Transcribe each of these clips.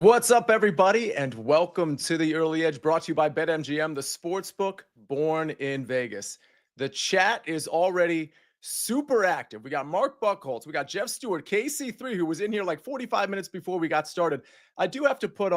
What's up, everybody, and welcome to the Early Edge, brought to you by BetMGM, the sportsbook born in Vegas. The chat is already super active. We got Mark Buckholtz, we got Jeff Stewart, KC3, who was in here like 45 minutes before we got started. I do have to put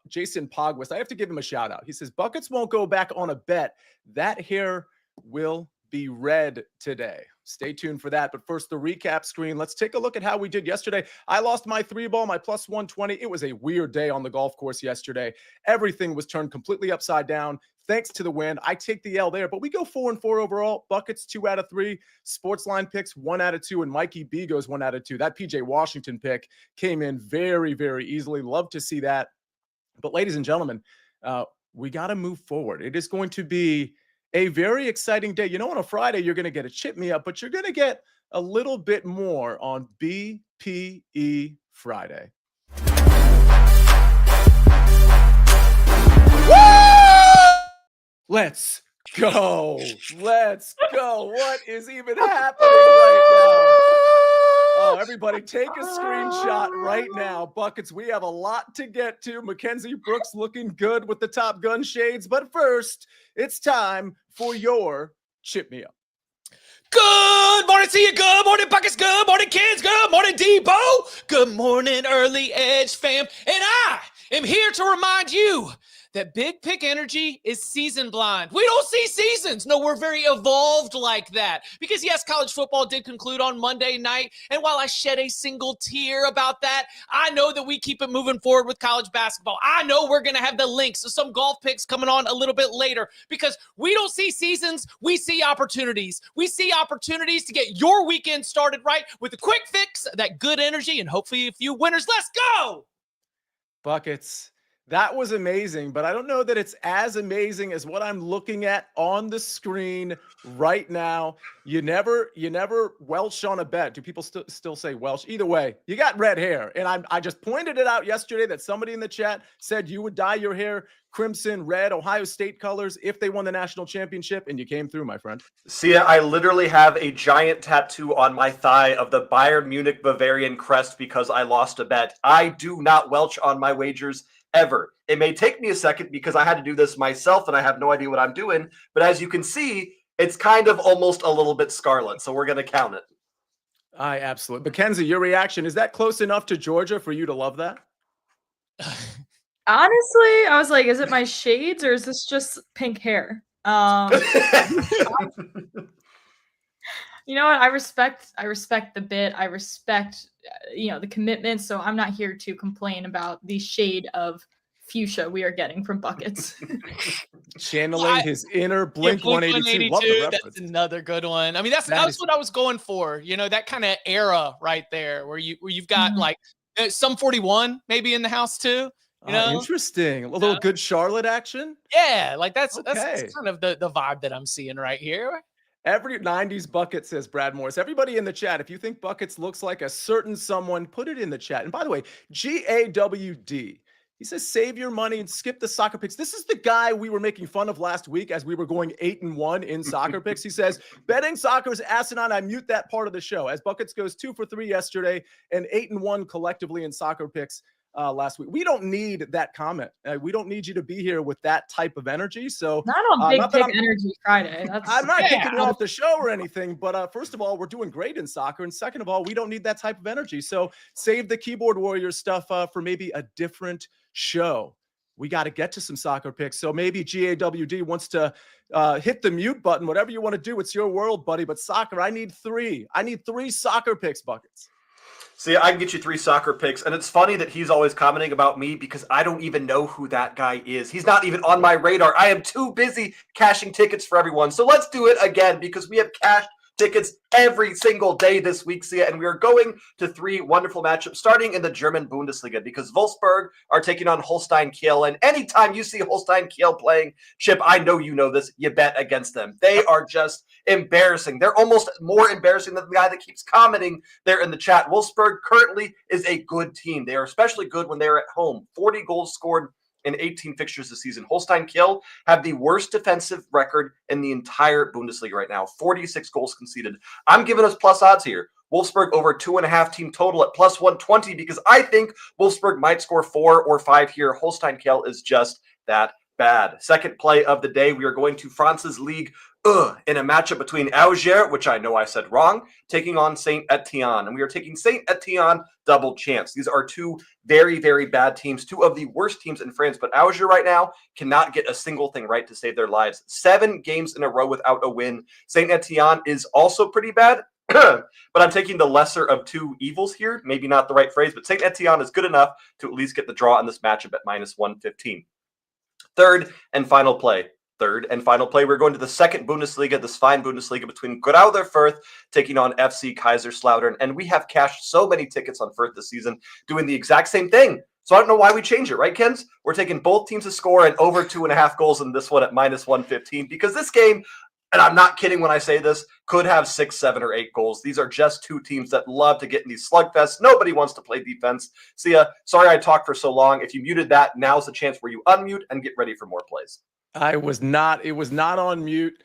Jason Pogwist. I have to give him a shout out. He says, Buckets won't go back on a bet. That hair will be red today. Stay tuned for that. But first, the recap screen. Let's take a look at how we did yesterday. I lost my 3-ball, my plus 120. It was a weird day on the golf course yesterday. Everything was turned completely upside down. Thanks to the win. I take the L there, but we go 4-4 overall. Buckets 2 out of 3. SportsLine picks 1 out of 2, and Mikey B goes 1 out of 2. That PJ Washington pick came in very, very easily. Love to see that. But ladies and gentlemen, we got to move forward. It is going to be a very exciting day. You know, on a Friday, you're going to get a chip me up, but you're going to get a little bit more on BPE Friday. Woo! Let's go. Let's go. What is even happening right now? Oh, everybody, take a screenshot right now. Buckets, we have a lot to get to. Mackenzie Brooks looking good with the Top Gun shades. But first, it's time for your Chip Me Up. Good morning to you. Good morning, Buckets. Good morning, kids. Good morning, Debo. Good morning, Early Edge fam. And I am here to remind you that Big Pick Energy is season blind. We don't see seasons. No, we're very evolved like that. Because yes, college football did conclude on Monday night. And while I shed a single tear about that, I know that we keep it moving forward with college basketball. I know we're going to have the links of some golf picks coming on a little bit later. Because we don't see seasons, we see opportunities. We see opportunities to get your weekend started right with a quick fix, that good energy, and hopefully a few winners. Let's go! Buckets. That was amazing, but I don't know that it's as amazing as what I'm looking at on the screen right now. You never Welsh on a bet. Do people still say Welsh? Either way, you got red hair. And I just pointed it out yesterday that somebody in the chat said you would dye your hair crimson, red, Ohio State colors if they won the national championship, and you came through, my friend. Sia, I literally have a giant tattoo on my thigh of the Bayern Munich Bavarian crest because I lost a bet. I do not Welch on my wagers ever. It may take me a second because I had to do this myself and I have no idea what I'm doing. But as you can see, it's kind of almost a little bit scarlet. So we're going to count it. I absolutely. Mackenzie, your reaction, is that close enough to Georgia for you to love that? Honestly, I was like, is it my shades or is this just pink hair? You know what? I respect the bit. I respect, the commitment. So I'm not here to complain about the shade of fuchsia we are getting from Buckets. Channeling his inner Blink 182. Love the reference. That's another good one. I mean, that's what I was going for. You know, that kind of era right there where you've got like some 41 maybe in the house too. You know? Interesting. A little good Charlotte action. Yeah, like that's kind of the vibe that I'm seeing right here. Every 90s Bucket, says Brad Morris. Everybody in the chat, if you think Buckets looks like a certain someone, put it in the chat. And by the way, GAWD, he says, save your money and skip the soccer picks. This is the guy we were making fun of last week as we were going 8-1 in soccer picks. He says, betting soccer is asinine. I mute that part of the show. As Buckets goes 2 for 3 yesterday and 8-1 collectively in soccer picks last week. We don't need that comment. We don't need you to be here with that type of energy. So not on Big Pick Energy Friday. I'm not kicking you off the show or anything, but first of all, we're doing great in soccer. And second of all, we don't need that type of energy. So save the keyboard warrior stuff for maybe a different show. We got to get to some soccer picks. So maybe GAWD wants to hit the mute button, whatever you want to do. It's your world, buddy. But soccer, I need 3. I need 3 soccer picks, Buckets. See, I can get you 3 soccer picks, and it's funny that he's always commenting about me because I don't even know who that guy is. He's not even on my radar. I am too busy cashing tickets for everyone. So let's do it again because we have cashed tickets every single day this week, Sia, and we are going to 3 wonderful matchups starting in the German Bundesliga because Wolfsburg are taking on Holstein Kiel, and anytime you see Holstein Kiel playing, Chip, I know you know this, you bet against them. They are just embarrassing. They're almost more embarrassing than the guy that keeps commenting there in the chat. Wolfsburg currently is a good team. They are especially good when they're at home. 40 goals scored in 18 fixtures this season. Holstein Kiel have the worst defensive record in the entire Bundesliga right now. 46 goals conceded. I'm giving us plus odds here. Wolfsburg over 2.5 team total at plus 120 because I think Wolfsburg might score 4 or 5 here. Holstein Kiel is just that bad. Second play of the day, we are going to France's League in a matchup between Angers, which I know I said wrong, taking on Saint Etienne. And we are taking Saint Etienne double chance. These are two very, very bad teams, two of the worst teams in France. But Angers right now cannot get a single thing right to save their lives. 7 games in a row without a win. Saint Etienne is also pretty bad. But I'm taking the lesser of two evils here. Maybe not the right phrase, but Saint Etienne is good enough to at least get the draw in this matchup at minus 115. Third and final play, we're going to the second Bundesliga, this fine Bundesliga between Greuther Fürth taking on FC Kaiserslautern. And we have cashed so many tickets on Fürth this season doing the exact same thing. So I don't know why we change it, right, Kens? We're taking both teams to score and over 2.5 goals in this one at minus 115 because this game, and I'm not kidding when I say this, could have 6, 7, or 8 goals. These are just two teams that love to get in these slugfests. Nobody wants to play defense. Sia, sorry I talked for so long. If you muted that, now's the chance where you unmute and get ready for more plays. It was not on mute.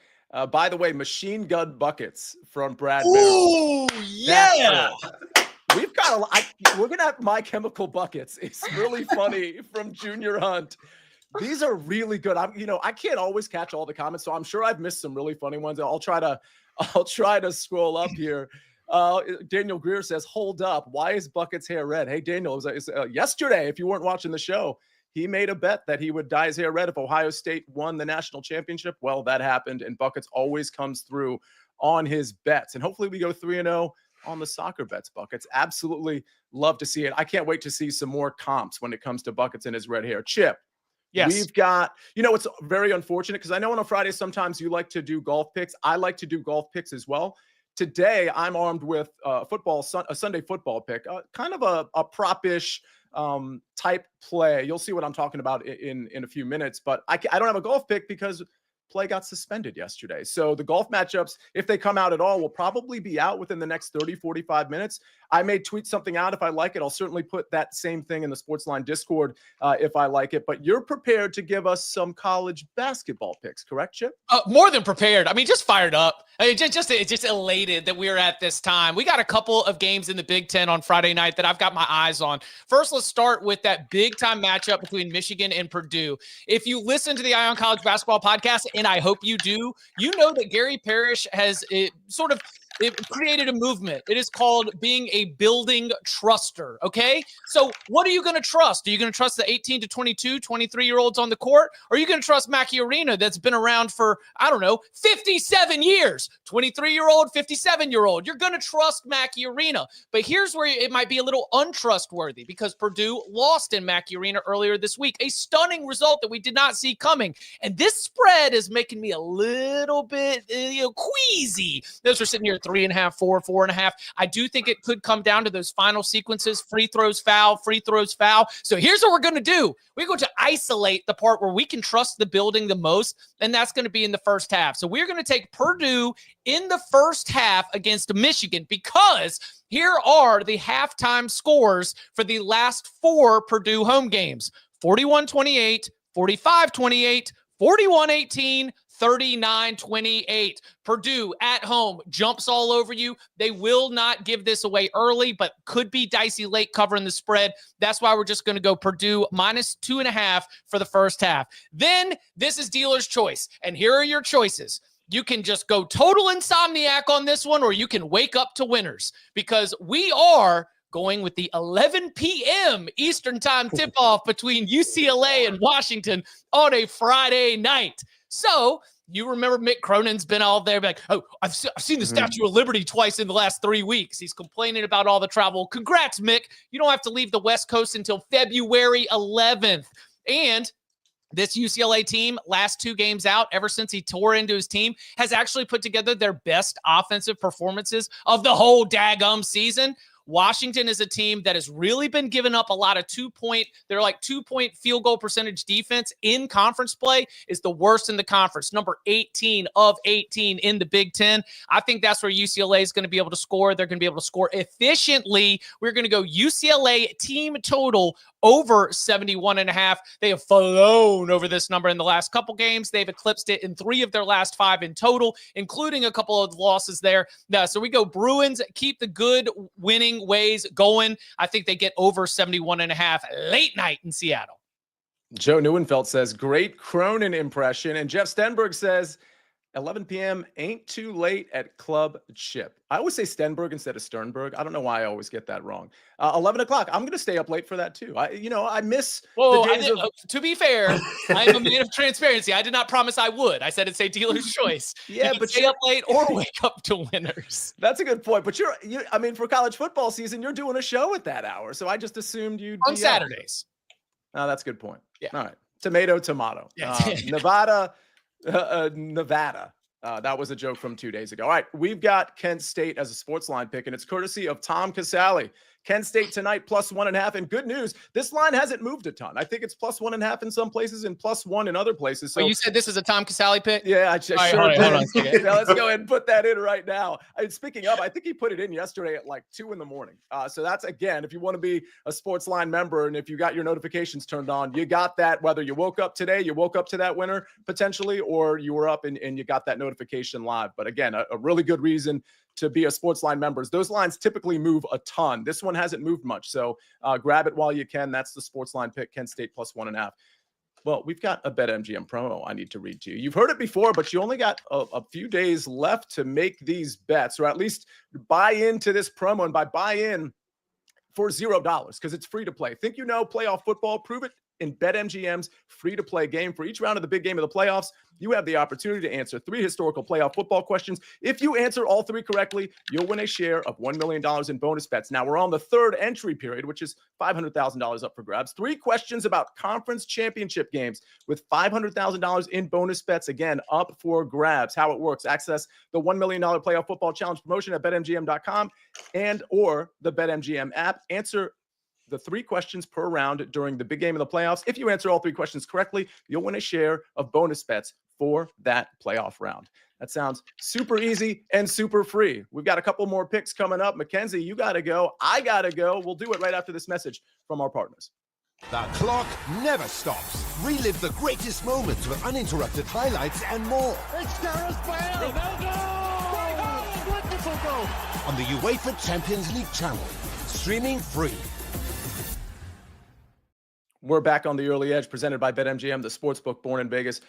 By the way, machine gun buckets from Brad. Ooh, yeah. We've got we're going to have My Chemical Buckets. It's really funny from Junior Hunt. These are really good. I can't always catch all the comments, so I'm sure I've missed some really funny ones. I'll try to scroll up here. Daniel Greer says, "Hold up, why is Bucket's hair red?" Hey, Daniel, it was yesterday. If you weren't watching the show, he made a bet that he would dye his hair red if Ohio State won the national championship. Well, that happened, and Buckets always comes through on his bets. And hopefully, we go 3-0 on the soccer bets. Buckets, absolutely love to see it. I can't wait to see some more comps when it comes to Buckets and his red hair. Chip. Yes. We've got, it's very unfortunate because I know on a Friday sometimes you like to do golf picks. I like to do golf picks as well. Today, I'm armed with a Sunday football pick, kind of a prop-ish type play. You'll see what I'm talking about in a few minutes, but I don't have a golf pick because play got suspended yesterday. So the golf matchups, if they come out at all, will probably be out within the next 30, 45 minutes. I may tweet something out if I like it. I'll certainly put that same thing in the SportsLine Discord if I like it. But you're prepared to give us some college basketball picks, correct, Chip? More than prepared. I mean, just fired up. I mean, just elated that we're at this time. We got a couple of games in the Big Ten on Friday night that I've got my eyes on. First, let's start with that big-time matchup between Michigan and Purdue. If you listen to the Eye on College Basketball podcast, and I hope you do, you know that Gary Parrish has it created a movement. It is called being a building truster, okay? So what are you going to trust? Are you going to trust the 18 to 22, 23-year-olds on the court? Or are you going to trust Mackey Arena that's been around for, 57 years? 23-year-old, 57-year-old. You're going to trust Mackey Arena. But here's where it might be a little untrustworthy because Purdue lost in Mackey Arena earlier this week. A stunning result that we did not see coming. And this spread is making me a little bit queasy. Those are sitting here 3.5, 4, 4.5. I do think it could come down to those final sequences, free throws, foul. So here's what we're going to do. We're going to isolate the part where we can trust the building the most, and that's going to be in the first half. So we're going to take Purdue in the first half against Michigan because here are the halftime scores for the last 4 Purdue home games. 41-28, 45-28, 41-18, 39-28. Purdue at home jumps all over you. They will not give this away early, but could be dicey late covering the spread. That's why we're just going to go Purdue minus 2.5 for the first half. Then this is dealer's choice. And here are your choices. You can just go total insomniac on this one, or you can wake up to winners because we are going with the 11 p.m. Eastern time tip-off between UCLA and Washington on a Friday night. So you remember Mick Cronin's been all there like, oh, I've seen the Statue of Liberty twice in the last 3 weeks. He's complaining about all the travel. Congrats, Mick. You don't have to leave the West Coast until February 11th. And this UCLA team, last 2 games out, ever since he tore into his team, has actually put together their best offensive performances of the whole daggum season. Washington is a team that has really been giving up a lot of 2-point field goal percentage defense in conference play is the worst in the conference. Number 18 of 18 in the Big Ten. I think that's where UCLA is going to be able to score. They're going to be able to score efficiently. We're going to go UCLA team total over 71.5. They have flown over this number in the last couple games. They've eclipsed it in 3 of their last 5 in total, including a couple of losses there. So we go Bruins, keep the good winning ways going. I think they get over 71.5 late night in Seattle. Joe Neuenfeld says, great Cronin impression. And Jeff Stenberg says, 11 p.m. ain't too late at Club Chip. I always say Stenberg instead of Sternberg. I don't know why I always get that wrong. 11 o'clock. I'm going to stay up late for that too. I miss the days of... To be fair, I am a man of transparency. I did not promise I would. I said it'd say dealer's choice. Yeah, but stay up late or wake up to winners. That's a good point. But for college football season, you're doing a show at that hour. So I just assumed you'd on Saturdays. Oh, that's a good point. Yeah. All right. Tomato. Yeah. Nevada. That was a joke from 2 days ago. All right, we've got Kent State as a sports line pick, and it's courtesy of Tom Casale. Kent State tonight, +1.5. And good news, this line hasn't moved a ton. I think it's +1.5 in some places and +1 in other places. So you said this is a Tom Casale pick? Yeah, I sure did. Hold on. Now, let's go ahead and put that in right now. Speaking of, I think he put it in yesterday at like 2 in the morning. So that's, again, if you want to be a sports line member and if you got your notifications turned on, you got that whether you woke up today, you woke up to that winner potentially, or you were up and you got that notification live. But again, a really good reason to be a sports line members. Those lines typically move a ton. This one hasn't moved much. So grab it while you can. That's the sports line pick, Kent State +1.5. Well, we've got a BetMGM promo I need to read to you. You've heard it before, but you only got a few days left to make these bets, or at least buy into this promo. And by buy in for $0, because it's free to play. Think you know playoff football? Prove it in BetMGM's free-to-play game. For each round of the big game of the playoffs, you have the opportunity to answer 3 historical playoff football questions. If you answer all 3 correctly, you'll win a share of $1 million in bonus bets. Now, we're on the 3rd entry period, which is $500,000 up for grabs. 3 questions about conference championship games with $500,000 in bonus bets, again, up for grabs. How it works: access the $1 million playoff football challenge promotion at BetMGM.com and or the BetMGM app. Answer the 3 questions per round during the big game of the playoffs. If you answer all 3 questions correctly, you'll win a share of bonus bets for that playoff round. That sounds super easy and super free. We've got a couple more picks coming up. Mackenzie, you got to go. I got to go. We'll do it right after this message from our partners. The clock never stops. Relive the greatest moments with uninterrupted highlights and more. It's Gareth Bale! Ronaldo! Wonderful goal! On the UEFA Champions League channel. Streaming free. We're back on the Early Edge, presented by BetMGM, the sportsbook born in Vegas.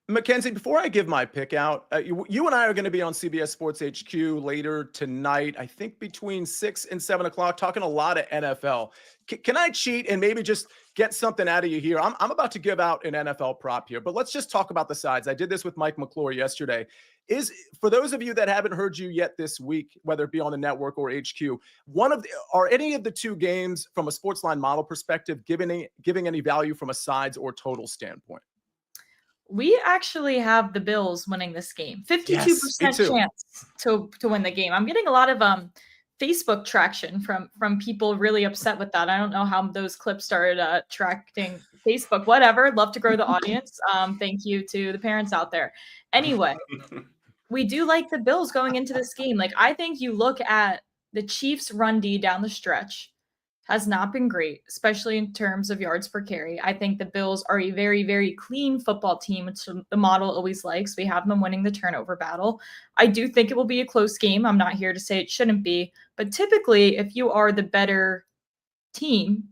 Mackenzie, before I give my pick out, you and I are going to be on CBS Sports HQ later tonight, I think between 6 and 7 o'clock, talking a lot of NFL. Can I cheat and maybe just get something out of you here? I'm about to give out an NFL prop here, but let's just talk about the sides. I did this with Mike McClure yesterday. For those of you that haven't heard you yet this week, whether it be on the network or HQ, are any of the 2 games from a sports line model perspective giving any value from a sides or total standpoint? We actually have the Bills winning this game. 52% chance to win the game. I'm getting a lot of Facebook traction from people really upset with that. I don't know how those clips started tracking Facebook. Whatever. Love to grow the audience. Thank you to the parents out there. Anyway, we do like the Bills going into this game. Like, I think you look at the Chiefs' run D down the stretch has not been great, especially in terms of yards per carry. I think the Bills are a very, very clean football team, which the model always likes. We have them winning the turnover battle. I do think it will be a close game. I'm not here to say it shouldn't be, but typically if you are the better team,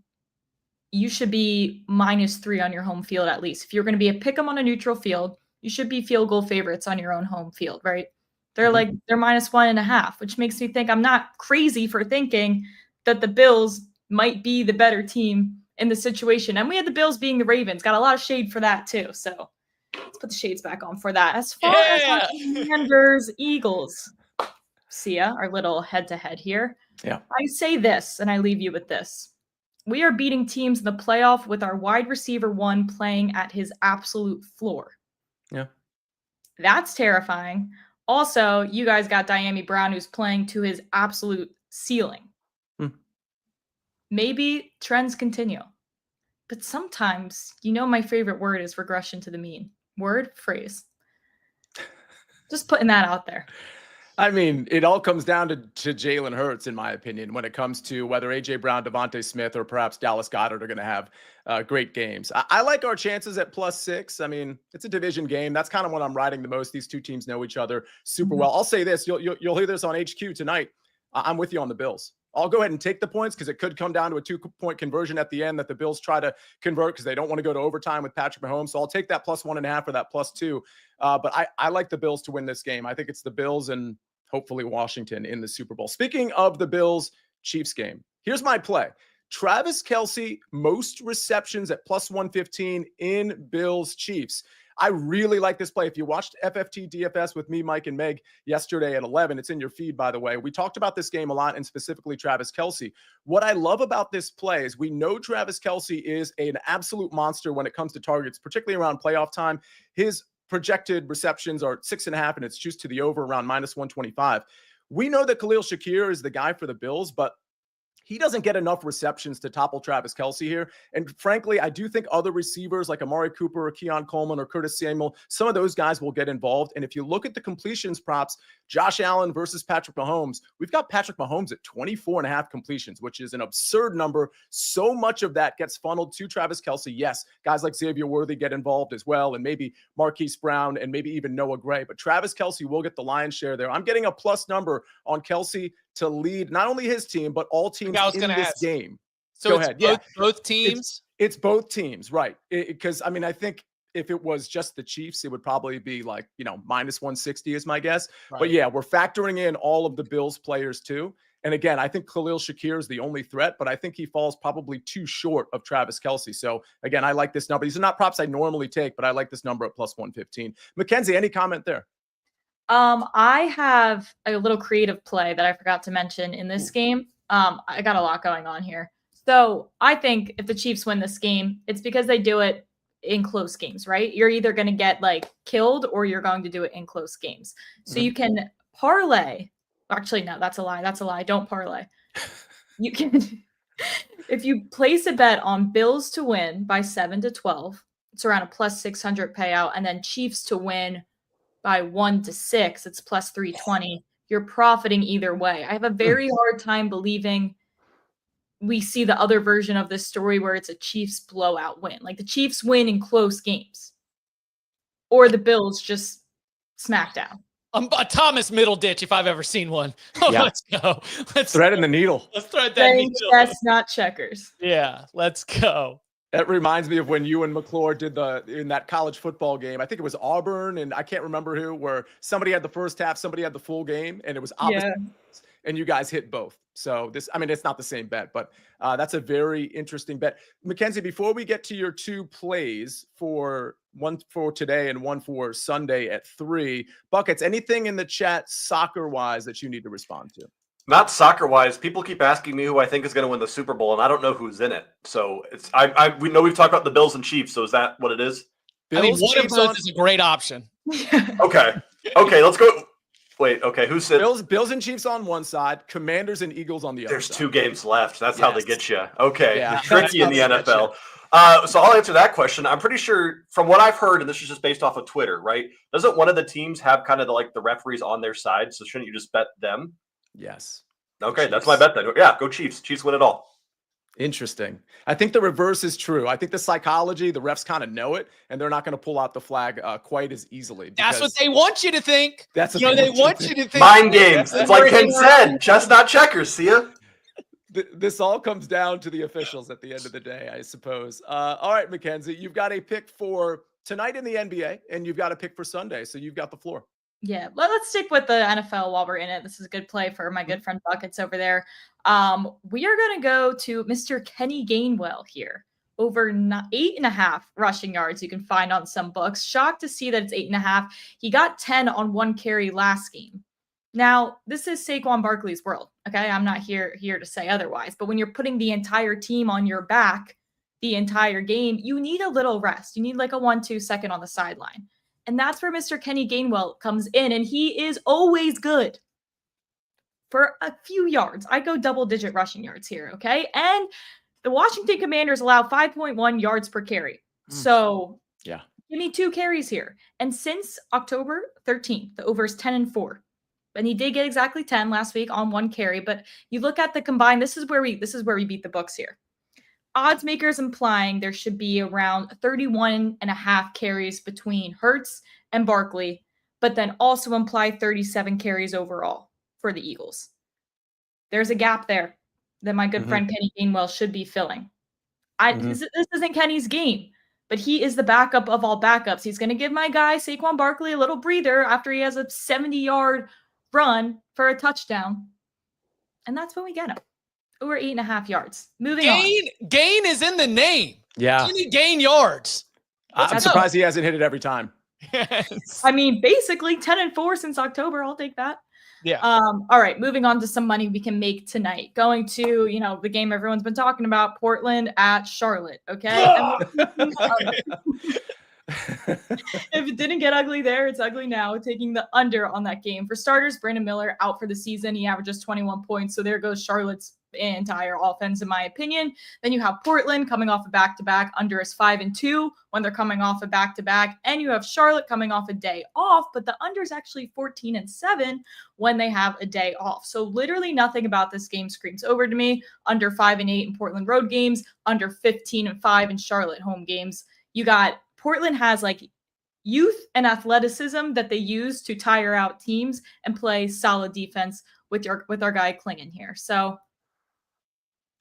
you should be -3 on your home field at least. If you're going to be a pick 'em on a neutral field, you should be field goal favorites on your own home field, right? They're -1.5, which makes me think I'm not crazy for thinking that the Bills might be the better team in the situation. And we had the Bills being the Ravens. Got a lot of shade for that too. So let's put the shades back on for that. As far as Commanders, Eagles, Sia, our little head-to-head here. Yeah. I say this, and I leave you with this. We are beating teams in the playoff with our wide receiver 1 playing at his absolute floor. Yeah. That's terrifying. Also, you guys got Diami Brown, who's playing to his absolute ceiling. Maybe trends continue. But sometimes, my favorite word is regression to the mean. Word, phrase. Just putting that out there. I mean, it all comes down to Jalen Hurts, in my opinion, when it comes to whether A.J. Brown, Devontae Smith, or perhaps Dallas Goedert are going to have great games. I like our chances at +6. I mean, it's a division game. That's kind of what I'm riding the most. These two teams know each other super well. I'll say this. You'll hear this on HQ tonight. I'm with you on the Bills. I'll go ahead and take the points because it could come down to a 2-point conversion at the end that the Bills try to convert because they don't want to go to overtime with Patrick Mahomes. So I'll take that +1.5 or that +2. But I like the Bills to win this game. I think it's the Bills and hopefully Washington in the Super Bowl. Speaking of the Bills-Chiefs game, here's my play. Travis Kelce, most receptions at +115 in Bills-Chiefs. I really like this play. If you watched FFT DFS with me, Mike, and Meg yesterday at 11, it's in your feed, by the way. We talked about this game a lot, and specifically Travis Kelce. What I love about this play is we know Travis Kelce is an absolute monster when it comes to targets, particularly around playoff time. His projected receptions are 6.5, and it's juiced to the over around -125. We know that Khalil Shakir is the guy for the Bills, but he doesn't get enough receptions to topple Travis Kelce here. And frankly, I do think other receivers like Amari Cooper or Keon Coleman or Curtis Samuel, some of those guys will get involved. And if you look at the completions props, Josh Allen versus Patrick Mahomes, we've got Patrick Mahomes at 24.5 completions, which is an absurd number. So much of that gets funneled to Travis Kelce. Yes, guys like Xavier Worthy get involved as well, and maybe Marquise Brown and maybe even Noah Gray. But Travis Kelce will get the lion's share there. I'm getting a plus number on Kelce to lead not only his team, but all teams in this game. So Go it's ahead. both teams? It's both teams, right. Because, I mean, I think if it was just the Chiefs, it would probably be like, -160 is my guess. Right. But yeah, we're factoring in all of the Bills players too. And again, I think Khalil Shakir is the only threat, but I think he falls probably too short of Travis Kelce. So again, I like this number. These are not props I normally take, but I like this number at +115. Mackenzie, any comment there? I have a little creative play that I forgot to mention in this game. I got a lot going on here. So I think if the Chiefs win this game, it's because they do it in close games, right? You're either going to get like killed or you're going to do it in close games. So you can parlay. Actually, no, that's a lie. That's a lie. Don't parlay. You can, if you place a bet on Bills to win by 7-12, it's around a +600 payout. And then Chiefs to win by 1-6, it's +320. You're profiting either way. I have a very hard time believing we see the other version of this story where it's a Chiefs blowout win. Like the Chiefs win in close games or the Bills just smack down. A Thomas Middleditch, if I've ever seen one. Oh, yeah. Let's go. Let's thread in the needle. Let's thread that needle. That's not checkers. Yeah, let's go. That reminds me of when you and McClure did in that college football game. I think it was Auburn, and I can't remember who, where somebody had the first half, somebody had the full game, and it was opposite. Yeah. And you guys hit both. So it's not the same bet, but that's a very interesting bet. Mackenzie, before we get to your two plays, one for today and one for Sunday at 3, Buckets, anything in the chat soccer-wise that you need to respond to? Not soccer-wise. People keep asking me who I think is going to win the Super Bowl, and I don't know who's in it. So we know we've talked about the Bills and Chiefs. So is that what it is? I think one of those is a great option. Okay, let's go. Wait, okay, who's it? Bills and Chiefs on one side, Commanders and Eagles on the other. There's side. 2 games left. That's how they get you. Okay, yeah, you're tricky in the NFL. So I'll answer that question. I'm pretty sure, from what I've heard, and this is just based off of Twitter, right? Doesn't one of the teams have kind of the referees on their side? So shouldn't you just bet them? Yes. Okay, Chiefs. That's my bet then. Yeah, go Chiefs. Chiefs win it all. Interesting. I think the reverse is true. I think the psychology, the refs kind of know it, and they're not going to pull out the flag quite as easily. That's what they want you to think. That's what they want you to think. Mind games. It's like Ken said, chess not checkers, Sia. This all comes down to the officials at the end of the day, I suppose. All right, Mackenzie, you've got a pick for tonight in the NBA, and you've got a pick for Sunday, so you've got the floor. Yeah, let's stick with the NFL while we're in it. This is a good play for my good friend Buckets over there. We are going to go to Mr. Kenny Gainwell here. Over 8.5 rushing yards you can find on some books. Shocked to see that it's 8.5. He got 10 on 1 carry last game. Now, this is Saquon Barkley's world, okay? I'm not here to say otherwise. But when you're putting the entire team on your back the entire game, you need a little rest. You need like a 1-2 second on the sideline. And that's where Mr. Kenny Gainwell comes in, and he is always good for a few yards. I go double-digit rushing yards here, okay? And the Washington Commanders allow 5.1 yards per carry. So yeah, give me 2 carries here. And since October 13th, the over is 10-4. and he did get exactly 10 last week on 1 carry. But you look at the combined, this is where we beat the books here. Odds makers implying there should be around 31.5 carries between Hurts and Barkley, but then also imply 37 carries overall for the Eagles. There's a gap there that my good friend Kenny Gainwell should be filling. This isn't Kenny's game, but he is the backup of all backups. He's going to give my guy Saquon Barkley a little breather after he has a 70-yard run for a touchdown. And that's when we get him. Over 8.5 yards. Moving on. Gain is in the name. Yeah. You need gain yards. I'm surprised he hasn't hit it every time. Yes. I mean, basically 10-4 since October. I'll take that. Yeah. All right. Moving on to some money we can make tonight. Going to, the game everyone's been talking about, Portland at Charlotte. Okay. If it didn't get ugly there, it's ugly now. Taking the under on that game. For starters, Brandon Miller out for the season. He averages 21 points. So there goes Charlotte's entire offense, in my opinion. Then you have Portland coming off a back-to-back. Under is 5-2 when they're coming off a back-to-back. And you have Charlotte coming off a day off, but the under is actually 14-7 when they have a day off. So literally nothing about this game screams over to me. Under 5-8 in Portland road games. Under 15-5 in Charlotte home games. You got Portland has like youth and athleticism that they use to tire out teams and play solid defense with our guy Klingon here. So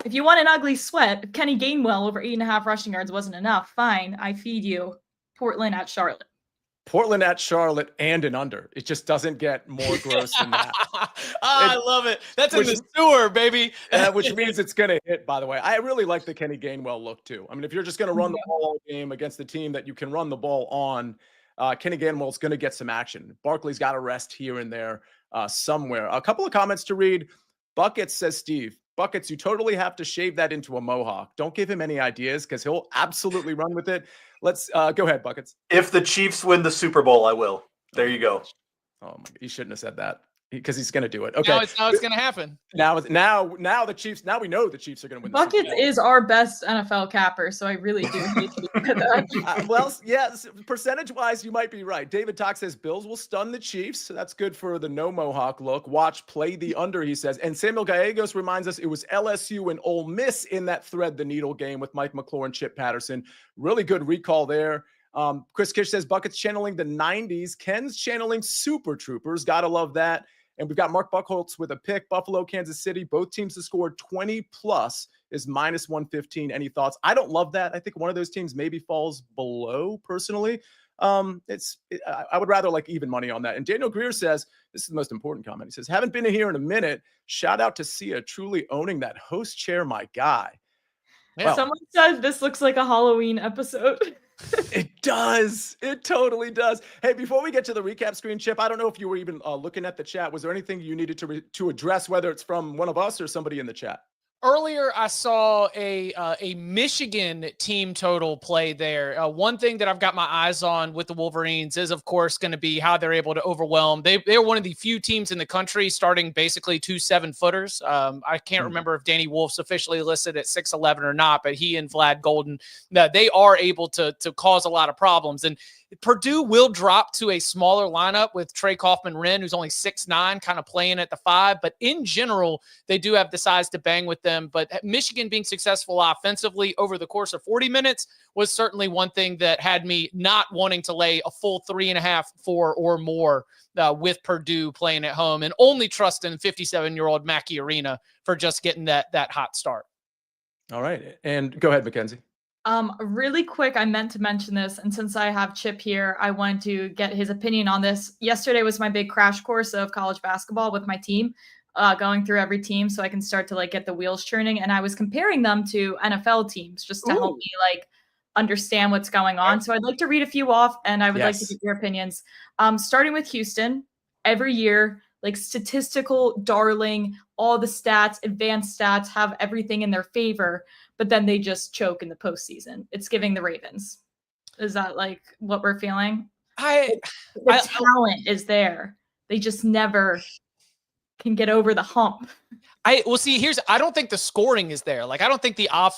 if you want an ugly sweat, if Kenny Gainwell over 8.5 rushing yards wasn't enough, fine. I feed you Portland at Charlotte. Portland at Charlotte and an under. It just doesn't get more gross than that. I love it. That's in the sewer, baby. Which means it's going to hit, by the way. I really like the Kenny Gainwell look, too. I mean, if you're just going to run the ball all game against the team that you can run the ball on, Kenny Gainwell's going to get some action. Barkley's got to rest here and there somewhere. A couple of comments to read. Buckets says, Steve, Buckets, you totally have to shave that into a mohawk. Don't give him any ideas because he'll absolutely run with it. Let's go ahead, Buckets. If the Chiefs win the Super Bowl, I will. There you go. Oh, my, he shouldn't have said that because he's going to do it. Okay. Now it's going to happen. Now the Chiefs, now we know the Chiefs are going to win. Buckets is our best NFL capper, so I really do hate to do that. Well, yes, percentage-wise, you might be right. David Talk says Bills will stun the Chiefs. So that's good for the no mohawk look. Watch, play the under, he says. And Samuel Gallegos reminds us it was LSU and Ole Miss in that thread the needle game with Mike McClure and Chip Patterson. Really good recall there. Chris Kish says Buckets channeling the 90s. Ken's channeling Super Troopers. Gotta love that. And we've got Mark Buckholtz with a pick. Buffalo, Kansas City. Both teams to score 20+ is -115. Any thoughts? I don't love that. I think one of those teams maybe falls below personally. I would rather like even money on that. And Daniel Greer says, this is the most important comment. He says, haven't been here in a minute. Shout out to Sia truly owning that host chair, my guy. Well, someone said this looks like a Halloween episode. It does. It totally does. Hey, before we get to the recap screen, Chip, I don't know if you were even looking at the chat. Was there anything you needed to address, whether it's from one of us or somebody in the chat? Earlier, I saw a Michigan team total play there. One thing that I've got my eyes on with the Wolverines is, of course, going to be how they're able to overwhelm. They're one of the few teams in the country starting basically 2 7-footers. I can't remember if Danny Wolf's officially listed at 6'11" or not, but he and Vlad Golden, they are able to cause a lot of problems. And Purdue will drop to a smaller lineup with Trey Kaufman-Wren, who's only 6'9", kind of playing at the 5. But in general, they do have the size to bang with them. But Michigan being successful offensively over the course of 40 minutes was certainly one thing that had me not wanting to lay a full 3.5, 4 or more with Purdue playing at home, and only trusting 57-year-old Mackey Arena for just getting that hot start. All right. And go ahead, Mackenzie. Really quick, I meant to mention this, and since I have Chip here, I wanted to get his opinion on this. Yesterday was my big crash course of college basketball with my team, going through every team so I can start to get the wheels churning. And I was comparing them to NFL teams just to help me understand what's going on. So I'd like to read a few off, and I would like to get your opinions. Starting with Houston, every year, statistical darling, all the stats, advanced stats, have everything in their favor, but then they just choke in the postseason. It's giving the Ravens. Is that what we're feeling? The talent is there. They just never can get over the hump. I don't think the scoring is there. Like, I don't think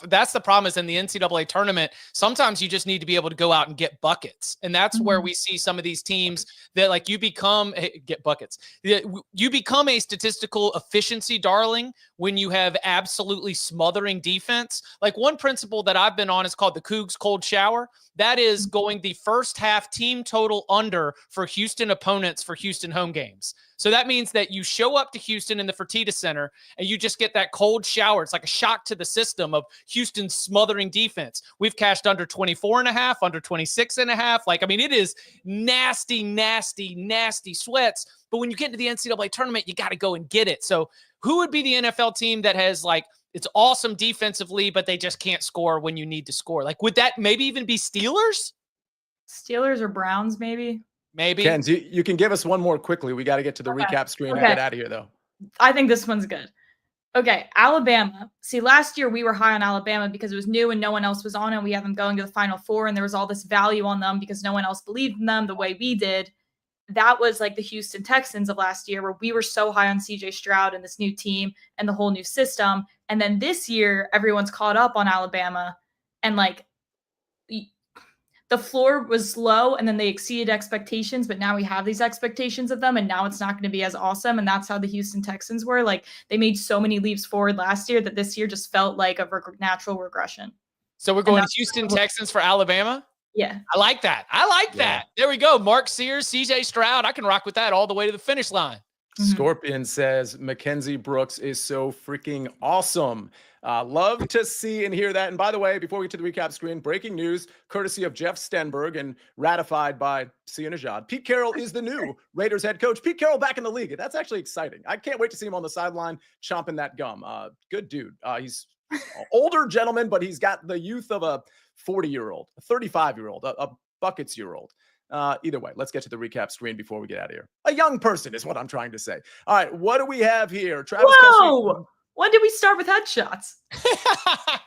that's the problem is in the NCAA tournament. Sometimes you just need to be able to go out and get buckets. And that's where we see some of these teams that like get buckets. You become a statistical efficiency darling when you have absolutely smothering defense. Like one principle that I've been on is called the Cougs cold shower. That is going the first half team total under for Houston opponents for Houston home games. So that means that you show up to Houston in the Fertitta Center and you just get that cold shower. It's like a shock to the system of Houston's smothering defense. We've cashed under 24.5, under 26.5. Like, I mean, it is nasty, nasty, nasty sweats. But when you get into the NCAA tournament, you got to go and get it. So who would be the NFL team that has like, it's awesome defensively, but they just can't score when you need to score? Like, would that maybe even be Steelers? Steelers or Browns, maybe? Maybe. Ken, you can give us one more quickly. We got to get to the recap screen and get out of here, though. I think this one's good. Okay, Alabama. See, last year we were high on Alabama because it was new and no one else was on it. We had them going to the Final Four, and there was all this value on them because no one else believed in them the way we did. That was like the Houston Texans of last year, where we were so high on CJ Stroud and this new team and the whole new system. And then this year, everyone's caught up on Alabama, and like the floor was low and then they exceeded expectations, but now we have these expectations of them and now it's not going to be as awesome. And that's how the Houston Texans were. Like, they made so many leaps forward last year that this year just felt like a natural regression. So we're going Houston Texans for Alabama? Yeah. I like that. That. There we go. Mark Sears, CJ Stroud. I can rock with that all the way to the finish line. Scorpion says Mackenzie Brooks is so freaking awesome. Love to see and hear that. And by the way, before we get to the recap screen, breaking news, courtesy of Jeff Stenberg and ratified by Sia Nejad. Pete Carroll is the new Raiders head coach. Pete Carroll back in the league. That's actually exciting. I can't wait to see him on the sideline chomping that gum. Good dude. He's an older gentleman, but he's got the youth of a 40-year-old, a 35-year-old, a buckets-year-old. Either way, let's get to the recap screen before we get out of here. A young person is what I'm trying to say. All right, what do we have here? Travis Kelce. When did we start with headshots?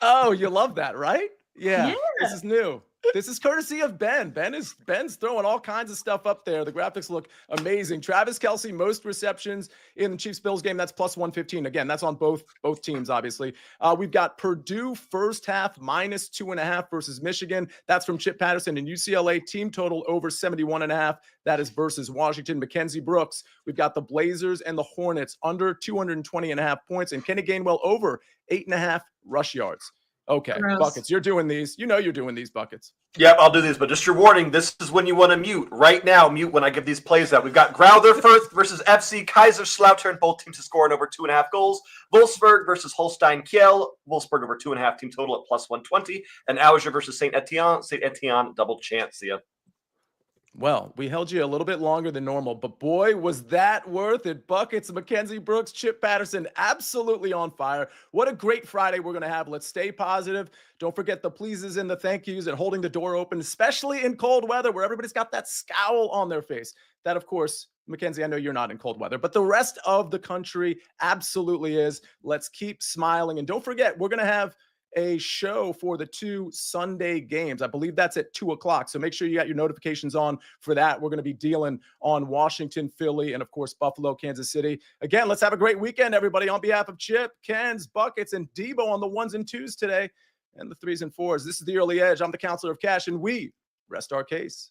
Oh, you love that, right? Yeah. This is new. This is courtesy of Ben. Ben's throwing all kinds of stuff up there. The graphics look amazing. Travis Kelce, most receptions in the Chiefs-Bills game. That's plus 115. Again, that's on both teams, obviously. We've got Purdue first half minus 2.5 versus Michigan. That's from Chip Patterson. And UCLA team total over 71.5. That is versus Washington. Mackenzie Brooks. We've got the Blazers and the Hornets under 220.5 points. And Kenny Gainwell over 8.5 rush yards. Okay, Gross. Buckets, you're doing these. You know you're doing these, Buckets. Yep, I'll do these, but just your warning, this is when you want to mute. Right now, mute when I give these plays out. We've got Growther Firth versus FC Kaiserslautern, both teams to score over 2.5 goals. Wolfsburg versus Holstein Kiel, Wolfsburg over 2.5 team total at plus 120. And Auger versus Saint Etienne double chance. See ya. Well, we held you a little bit longer than normal, but boy, was that worth it. Buckets, Mackenzie Brooks, Chip Patterson, absolutely on fire. What a great Friday we're going to have. Let's stay positive. Don't forget the pleases and the thank yous and holding the door open, especially in cold weather where everybody's got that scowl on their face. That, of course, Mackenzie, I know you're not in cold weather, but the rest of the country absolutely is. Let's keep smiling. And don't forget, we're going to have a show for the 2 Sunday games. I believe that's at 2:00. So make sure you got your notifications on for that. We're going to be dealing on Washington, Philly, and of course, Buffalo, Kansas City. Again, let's have a great weekend, everybody. On behalf of Chip, Ken's, Buckets, and Debo on the 1s and 2s today and the 3s and 4s. This is the Early Edge. I'm the Counselor of Cash, and we rest our case.